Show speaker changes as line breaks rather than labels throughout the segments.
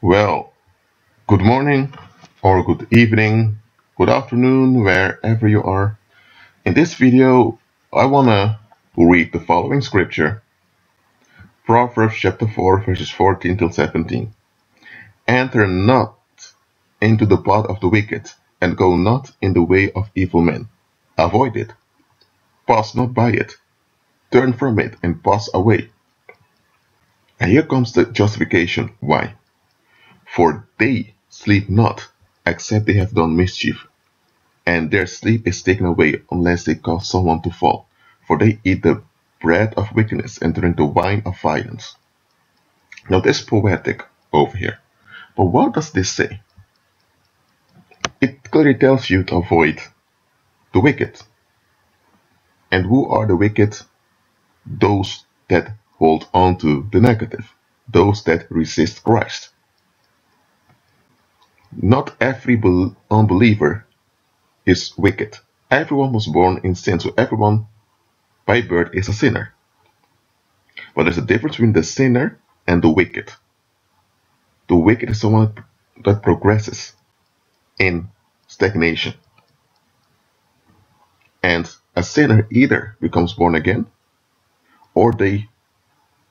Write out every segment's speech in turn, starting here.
Well, good morning, or good evening, good afternoon, wherever you are. In this video, I wanna read the following scripture, Proverbs chapter 4, verses 14 till 17. Enter not into the path of the wicked, and go not in the way of evil men. Avoid it, pass not by it, turn from it, and pass away. And here comes the justification. Why? For they sleep not, except they have done mischief, and their sleep is taken away unless they cause someone to fall. For they eat the bread of wickedness and drink the wine of violence. Now this is poetic over here. But what does this say? It clearly tells you to avoid the wicked. And who are the wicked? Those that hold on to the negative. Those that resist Christ. Not every unbeliever is wicked. Everyone was born in sin, so everyone by birth is a sinner. But there's a difference between the sinner and the wicked. The wicked is someone that progresses in stagnation. And a sinner either becomes born again or they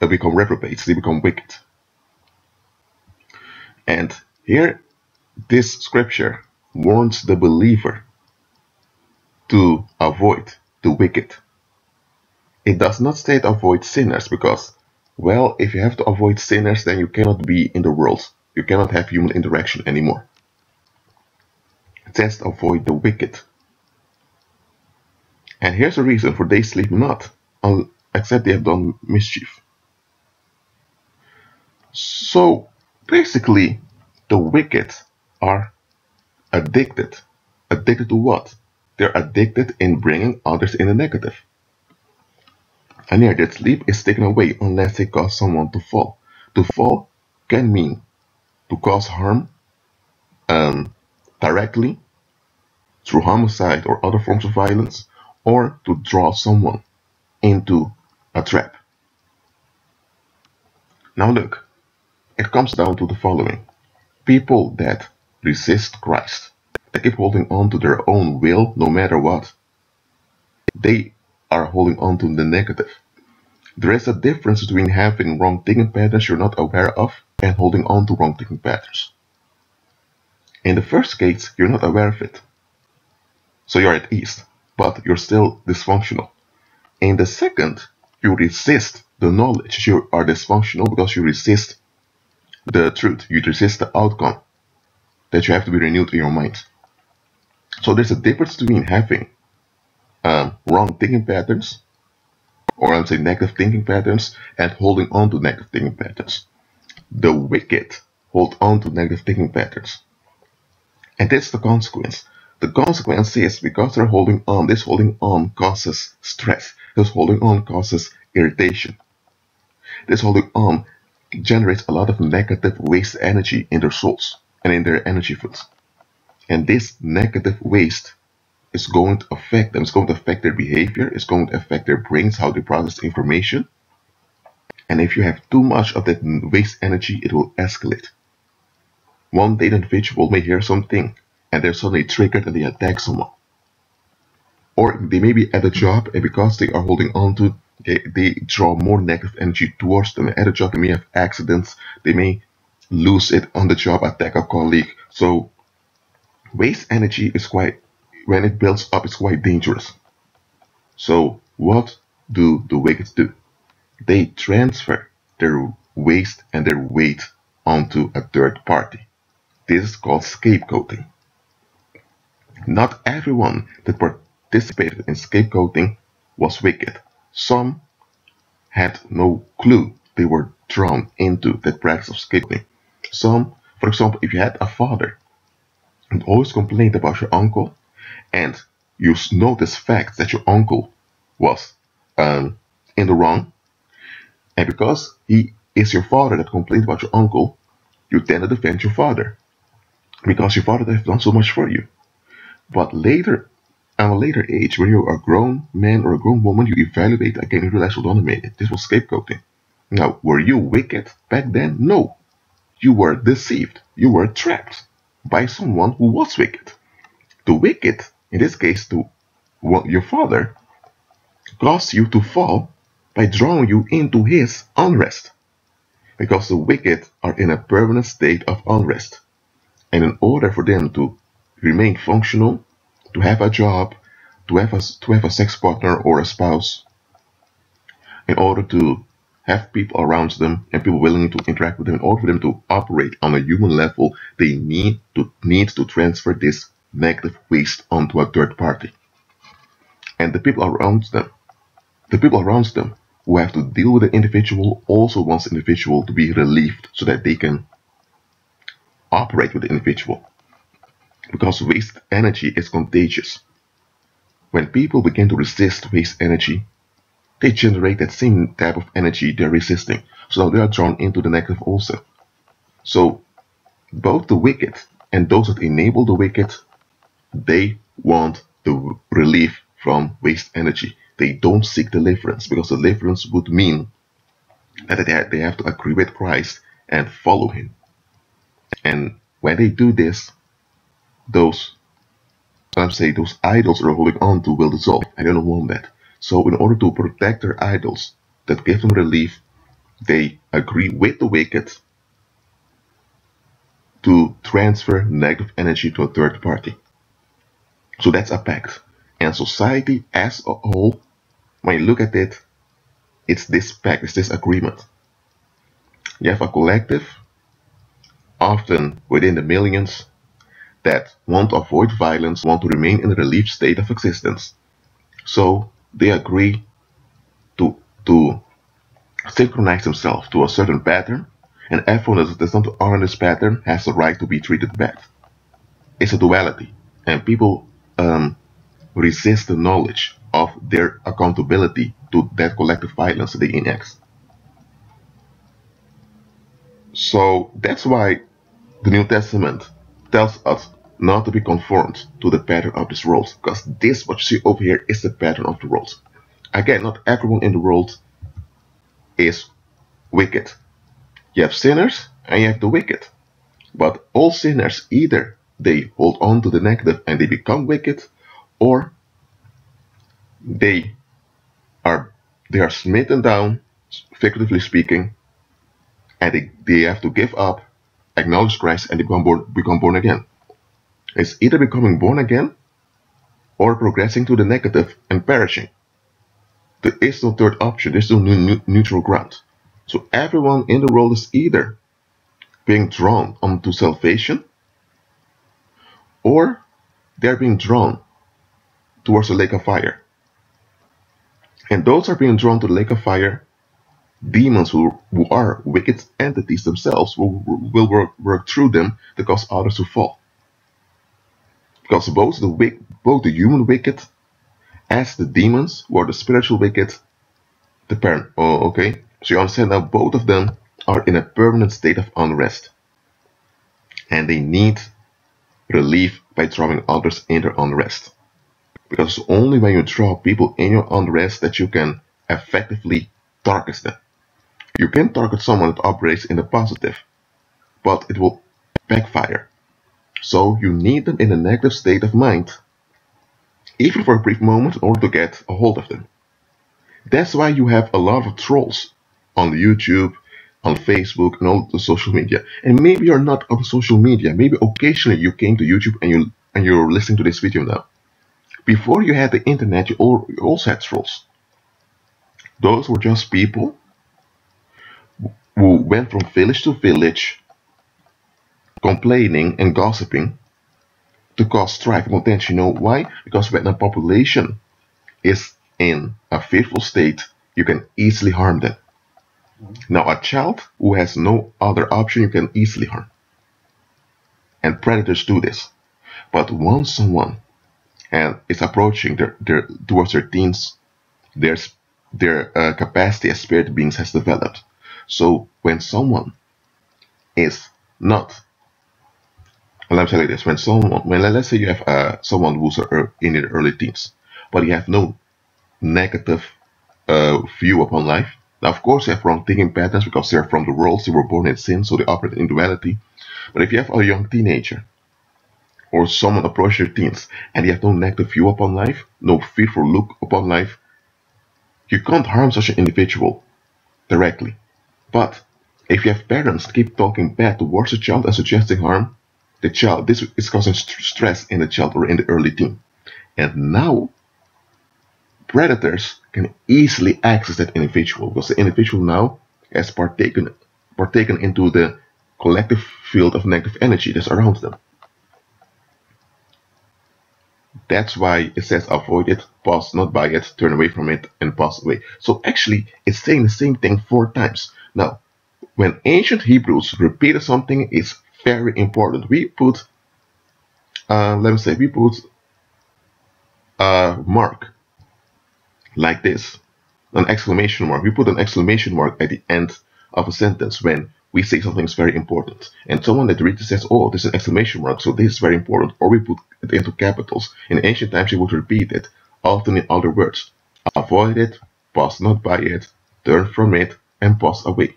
become reprobates, they become wicked. And here, this scripture warns the believer to avoid the wicked. It does not state avoid sinners because, well, if you have to avoid sinners, then you cannot be in the world. You cannot have human interaction anymore. It says avoid the wicked. And here's the reason, for they sleep not, except they have done mischief. So, basically, the wicked are addicted. Addicted to what? They're addicted in bringing others in the negative. And here, their sleep is taken away unless they cause someone to fall. To fall can mean to cause harm directly through homicide or other forms of violence, or to draw someone into a trap. Now look, it comes down to the following. People that resist Christ, they keep holding on to their own will no matter what, they are holding on to the negative. There is a difference between having wrong thinking patterns you're not aware of and holding on to wrong thinking patterns. In the first case, you're not aware of it, so you're at ease, but you're still dysfunctional. In the second, you resist the knowledge. You are dysfunctional because you resist the truth. You resist the outcome that you have to be renewed in your mind. So there's a difference between having wrong thinking patterns, or I'm saying negative thinking patterns, and holding on to negative thinking patterns. The wicked hold on to negative thinking patterns. And that's the consequence. The consequence is because they're holding on, this holding on causes stress. This holding on causes irritation. This holding on generates a lot of negative waste energy in their souls and in their energy fields. And this negative waste is going to affect them. It's going to affect their behavior. It's going to affect their brains, how they process information. And if you have too much of that waste energy, it will escalate. One day, the individual may hear something and they're suddenly triggered and they attack someone. Or they may be at a job, and because they are holding on to, they draw more negative energy towards them. At a job, they may have accidents. They may lose it on the job, attack a colleague. So waste energy is quite, when it builds up, it's quite dangerous. So what do the wicked do? They transfer their waste and their weight onto a third party. This is called scapegoating. Not everyone that participated in scapegoating was wicked. Some had no clue they were drawn into that practice of scapegoating. Some, for example, if you had a father and always complained about your uncle, and you notice facts that your uncle was in the wrong, and because he is your father that complained about your uncle, you tend to defend your father because your father has done so much for you. But later, at a later age, when you're a grown man or a grown woman, you evaluate again, you realize, hold on a minute, this was scapegoating. Now, were you wicked back then? No. you were deceived. You were trapped by someone who was wicked. The wicked, in this case, your father, caused you to fall by drawing you into his unrest. Because the wicked are in a permanent state of unrest. And in order for them to remain functional, to have a job, to have a sex partner or a spouse, in order to have people around them and people willing to interact with them, in order for them to operate on a human level, they need to transfer this negative waste onto a third party. And the people around them who have to deal with the individual also wants the individual to be relieved so that they can operate with the individual. Because waste energy is contagious. When people begin to resist waste energy, they generate that same type of energy they're resisting. So they are drawn into the negative also. So both the wicked and those that enable the wicked, they want the relief from waste energy. They don't seek deliverance, because deliverance would mean that they have to agree with Christ and follow him. And when they do this, those idols they're holding on to will dissolve. I don't want that. So in order to protect their idols that give them relief, they agree with the wicked to transfer negative energy to a third party. So that's a pact. And society as a whole, when you look at it, it's this pact, it's this agreement. You have a collective, often within the millions, that want to avoid violence, want to remain in a relief state of existence. So they agree to synchronize themselves to a certain pattern, and everyone that's not honor this pattern has the right to be treated bad. It's a duality, and people resist the knowledge of their accountability to that collective violence that they enact. So that's why the New Testament tells us not to be conformed to the pattern of this world, because this, what you see over here, is the pattern of the world. Again, not everyone in the world is wicked. You have sinners and you have the wicked. But all sinners, either they hold on to the negative and they become wicked, or they are smitten down, figuratively speaking, and they have to give up, acknowledge Christ, and they become born again. It's either becoming born again or progressing to the negative and perishing. There is no third option. There's no neutral ground. So everyone in the world is either being drawn onto salvation, or they're being drawn towards the lake of fire. And those are being drawn to the lake of fire, demons who are wicked entities themselves will work through them to cause others to fall. Because both the human wicked as the demons, who are the spiritual wicked, the parent. Oh, okay. So you understand now both of them are in a permanent state of unrest. And they need relief by drawing others in their unrest. Because it's only when you draw people in your unrest that you can effectively target them. You can target someone that operates in the positive, but it will backfire. So you need them in a negative state of mind, even for a brief moment, in order to get a hold of them. That's why you have a lot of trolls on YouTube, on Facebook, and all the social media. And maybe you're not on social media. Maybe occasionally you came to YouTube and you're listening to this video now. Before you had the internet, you also had trolls. Those were just people who went from village to village, complaining and gossiping to cause strife and contention. You know why? Because when a population is in a fearful state, you can easily harm them. Now, a child who has no other option, you can easily harm. And predators do this. But once someone is approaching towards their teens, their capacity as spirit beings has developed. So when someone is not, let me tell you this: when let's say you have someone who's in their early teens, but you have no negative view upon life, Now, of course, you have wrong thinking patterns because they're from the world, they were born in sin, so they operate in duality. But if you have a young teenager or someone approach your teens and they have no negative view upon life, no fearful look upon life, you can't harm such an individual directly. But if you have parents that keep talking bad towards the child and suggesting harm, this is causing stress in the child or in the early teen. And now, predators can easily access that individual because the individual now has partaken into the collective field of negative energy that's around them. That's why it says avoid it, pass not by it, turn away from it, and pass away. So actually, it's saying the same thing 4 times. Now, when ancient Hebrews repeated something, it's very important. We put, let me say, we put a mark like this, an exclamation mark. We put an exclamation mark at the end of a sentence when we say something is very important. And someone that reads it says, oh, this is an exclamation mark, so this is very important. Or we put it into capitals. In ancient times, you would repeat it, often in other words. Avoid it, pass not by it, turn from it, and pass away.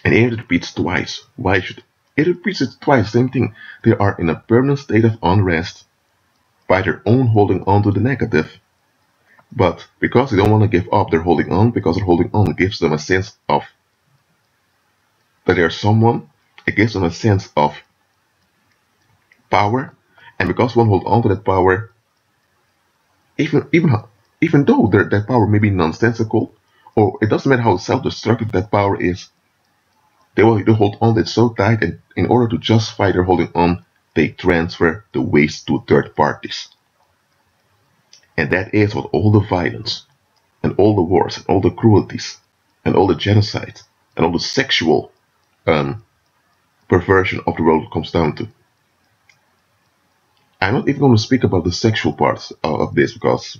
And here it repeats twice. Why should it repeats it twice? Same thing. They are in a permanent state of unrest by their own holding on to the negative. But because they don't want to give up, they're holding on, because they're holding on gives them a sense of that they're someone, it gives them a sense of power, and because one holds on to that power, even though that power may be nonsensical, or it doesn't matter how self-destructive that power is, they hold on to it so tight, and in order to justify their holding on, they transfer the waste to third parties. And that is what all the violence, and all the wars, and all the cruelties, and all the genocide, and all the sexual perversion of the world comes down to. I'm not even going to speak about the sexual parts of this because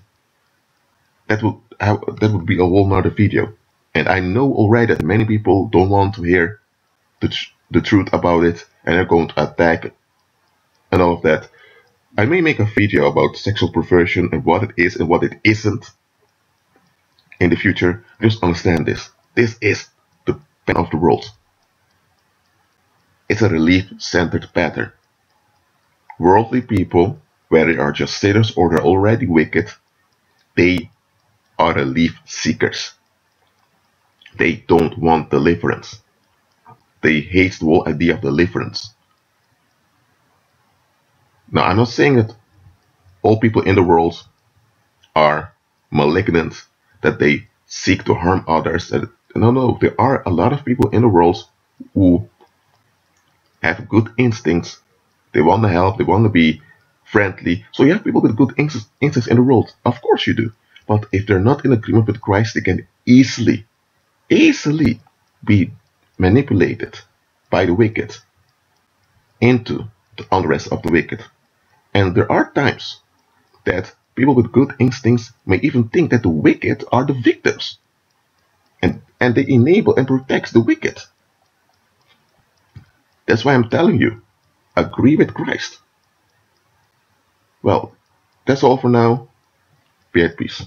that would be a whole nother video. And I know already that many people don't want to hear the truth about it and are going to attack and all of that. I may make a video about sexual perversion and what it is and what it isn't in the future. Just understand this. This is the pattern of the world. It's a relief-centered pattern. Worldly people, whether they are just sinners or they're already wicked, they are relief seekers. They don't want deliverance. They hate the whole idea of deliverance. Now, I'm not saying that all people in the world are malignant, that they seek to harm others. No, there are a lot of people in the world who have good instincts. They want to help, they want to be friendly. So you have people with good instincts in the world. Of course you do. But if they're not in agreement with Christ, they can easily be manipulated by the wicked into the unrest of the wicked. And there are times that people with good instincts may even think that the wicked are the victims. And they enable and protect the wicked. That's why I'm telling you, agree with Christ. Well, that's all for now. Be at peace.